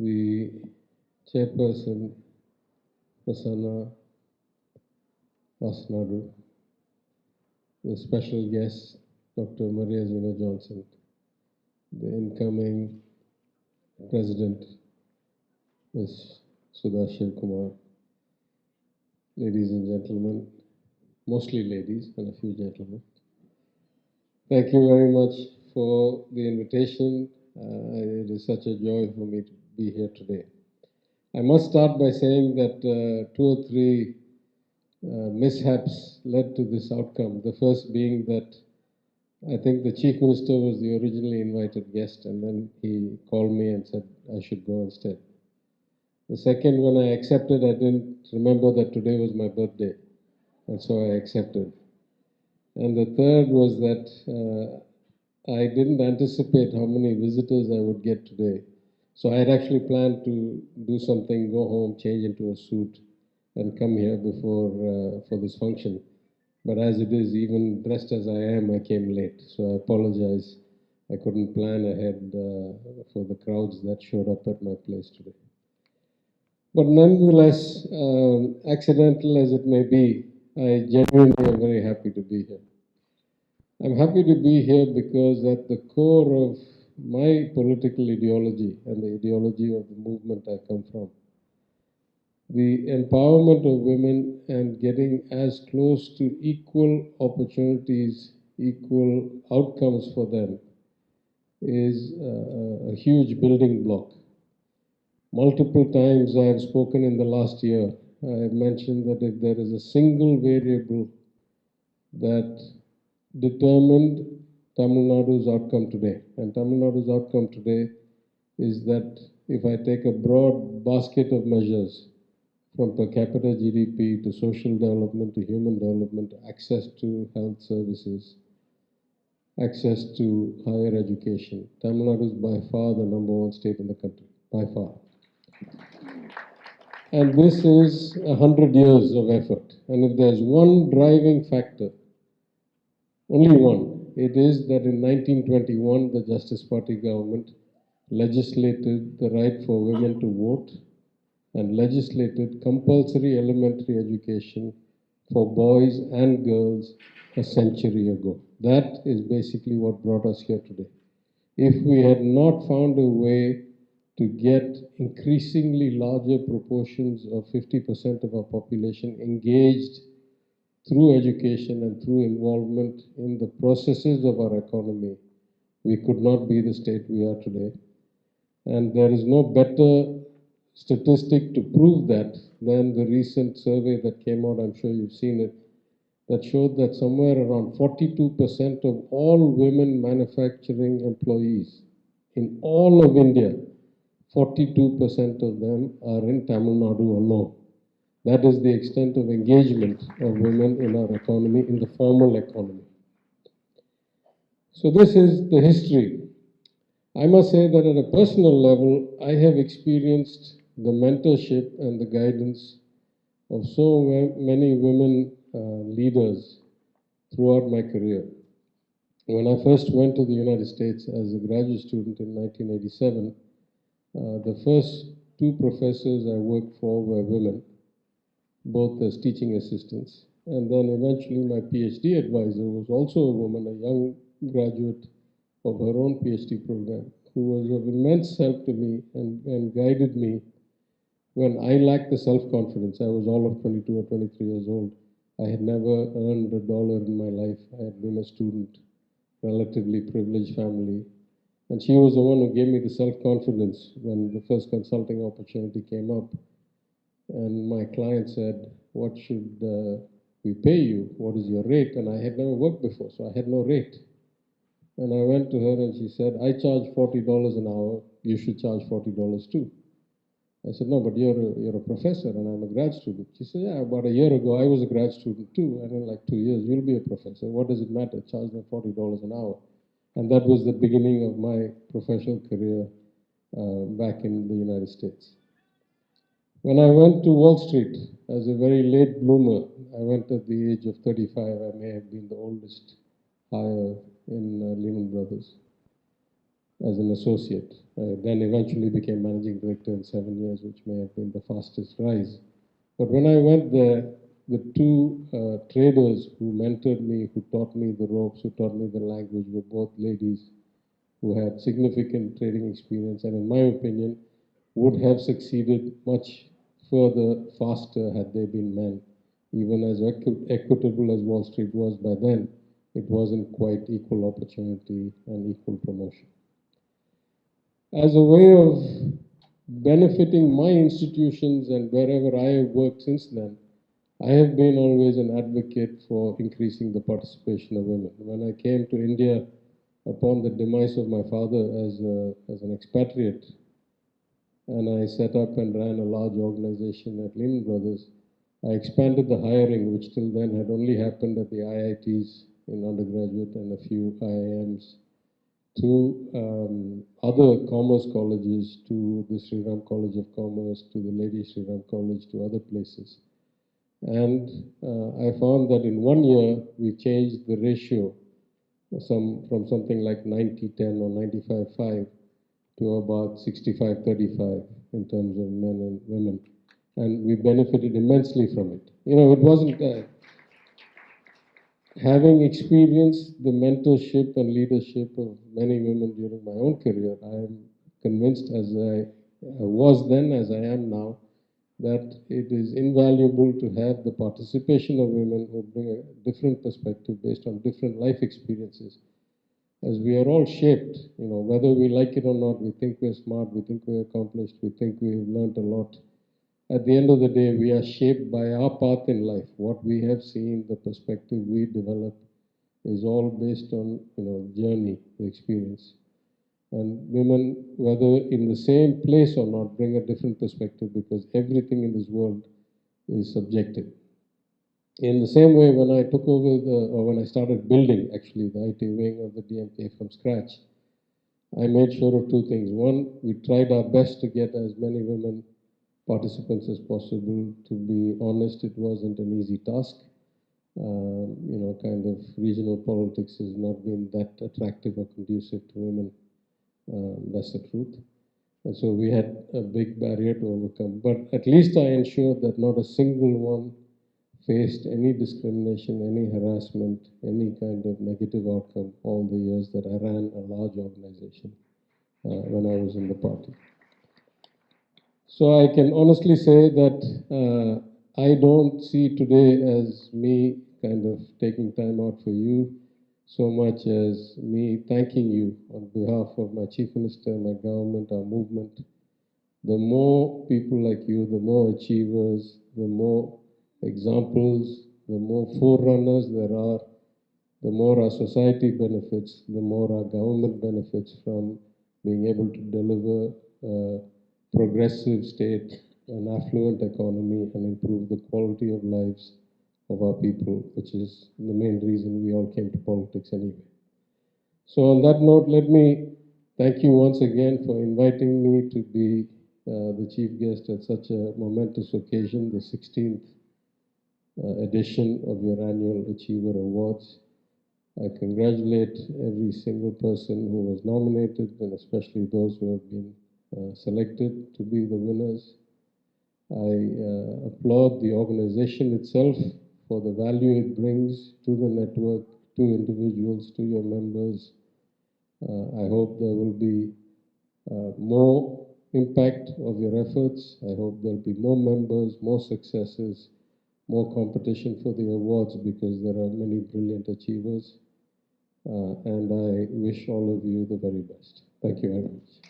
the chairperson, Prasanna Vasanadu, the special guest, Dr. Maria Zina Johnson, the incoming president, Ms. Sudha Shivkumar, ladies and gentlemen, mostly ladies and a few gentlemen. Thank you very much for the invitation. It is such a joy for me to be here today. I must start by saying that two or three mishaps led to this outcome. The first being that I think the Chief Minister was the originally invited guest, and then he called me and said I should go instead. The second, when I accepted, I didn't remember that today was my birthday, and so I accepted. And the third was that I didn't anticipate how many visitors I would get today. So I had actually planned to do something, go home, change into a suit, and come here before for this function. But as it is, even dressed as I am, I came late. So I apologize. I couldn't plan ahead for the crowds that showed up at my place today. But nonetheless, accidental as it may be, I genuinely am very happy to be here. I'm happy to be here because at the core of my political ideology and the ideology of the movement I come from, the empowerment of women and getting as close to equal opportunities, equal outcomes for them is a huge building block. Multiple times I have spoken in the last year, I have mentioned that if there is a single variable that determined Tamil Nadu's outcome today, and Tamil Nadu's outcome today is that if I take a broad basket of measures from per capita GDP to social development to human development, access to health services, access to higher education, Tamil Nadu is by far the #1 state in the country, by far. And this is 100 years of effort. And if there's one driving factor, only one, it is that in 1921, the Justice Party government legislated the right for women to vote and legislated compulsory elementary education for boys and girls a century ago. That is basically what brought us here today. If we had not found a way to get increasingly larger proportions of 50% of our population engaged through education and through involvement in the processes of our economy, we could not be the state we are today. And there is no better statistic to prove that than the recent survey that came out, I'm sure you've seen it, that showed that somewhere around 42% of all women manufacturing employees in all of India, 42% of them are in Tamil Nadu alone. That is the extent of engagement of women in our economy, in the formal economy. So this is the history. I must say that at a personal level, I have experienced the mentorship and the guidance of so many women leaders throughout my career. When I first went to the United States as a graduate student in 1987, the first two professors I worked for were women, both as teaching assistants. And then eventually my PhD advisor was also a woman, a young graduate of her own PhD program, who was of immense help to me and guided me when I lacked the self-confidence. I was all of 22 or 23 years old. I had never earned $1 in my life. I had been a student, relatively privileged family. And she was the one who gave me the self-confidence when the first consulting opportunity came up. And my client said, what should we pay you? What is your rate? And I had never worked before, so I had no rate. And I went to her and she said, I charge $40 an hour. You should charge $40 too. I said, no, but you're a professor and I'm a grad student. She said, yeah, about a year ago, I was a grad student too. And in like 2 years, you'll be a professor. What does it matter? Charge them $40 an hour. And that was the beginning of my professional career back in the United States. When I went to Wall Street as a very late bloomer, I went at the age of 35. I may have been the oldest hire in Lehman Brothers. as an associate. Then eventually became managing director in 7 years, which may have been the fastest rise. But when I went there, the two traders who mentored me, who taught me the ropes, who taught me the language, were both ladies who had significant trading experience, and in my opinion, would have succeeded much further, faster had they been men. Even as equitable as Wall Street was by then, it wasn't quite equal opportunity and equal promotion. As a way of benefiting my institutions and wherever I have worked since then, I have been always an advocate for increasing the participation of women. When I came to India upon the demise of my father as an expatriate, and I set up and ran a large organization at Lehman Brothers, I expanded the hiring, which till then had only happened at the IITs in undergraduate and a few IIMs, to other commerce colleges, to the Sri Ram College of Commerce, to the Lady Sri Ram College, to other places. And I found that in 1 year, we changed the ratio from something like 90-10 or 95-5 to about 65-35 in terms of men and women. And we benefited immensely from it. You know, it wasn't having experienced the mentorship and leadership of many women during my own career. I am convinced, as I was then, as I am now, that it is invaluable to have the participation of women who bring a different perspective based on different life experiences. As we are all shaped, you know, whether we like it or not, we think we're smart, we think we're accomplished, we think we've learned a lot. At the end of the day, we are shaped by our path in life. What we have seen, the perspective we develop, is all based on, you know, journey, the experience. And women, whether in the same place or not, bring a different perspective because everything in this world is subjective. In the same way, when I took over or when I started building actually the IT wing of the DMK from scratch, I made sure of two things. One, we tried our best to get as many women participants as possible. To be honest, it wasn't an easy task. You know, kind of regional politics has not been that attractive or conducive to women. That's the truth. And so we had a big barrier to overcome. But at least I ensured that not a single one faced any discrimination, any harassment, any kind of negative outcome all the years that I ran a large organization when I was in the party. So I can honestly say that I don't see today as me kind of taking time out for you so much as me thanking you on behalf of my Chief Minister, my government, our movement. The more people like you, the more achievers, the more examples, the more forerunners there are, the more our society benefits, the more our government benefits from being able to deliver a progressive state, an affluent economy, and improve the quality of lives of our people, which is the main reason we all came to politics anyway. So on that note, let me thank you once again for inviting me to be the chief guest at such a momentous occasion, the 16th edition of your annual Achiever Awards. I congratulate every single person who was nominated, and especially those who have been selected to be the winners. I applaud the organization itself for the value it brings to the network, to individuals, to your members. I hope there will be more impact of your efforts. I hope there'll be more members, more successes, more competition for the awards because there are many brilliant achievers. And I wish all of you the very best. Thank you very much.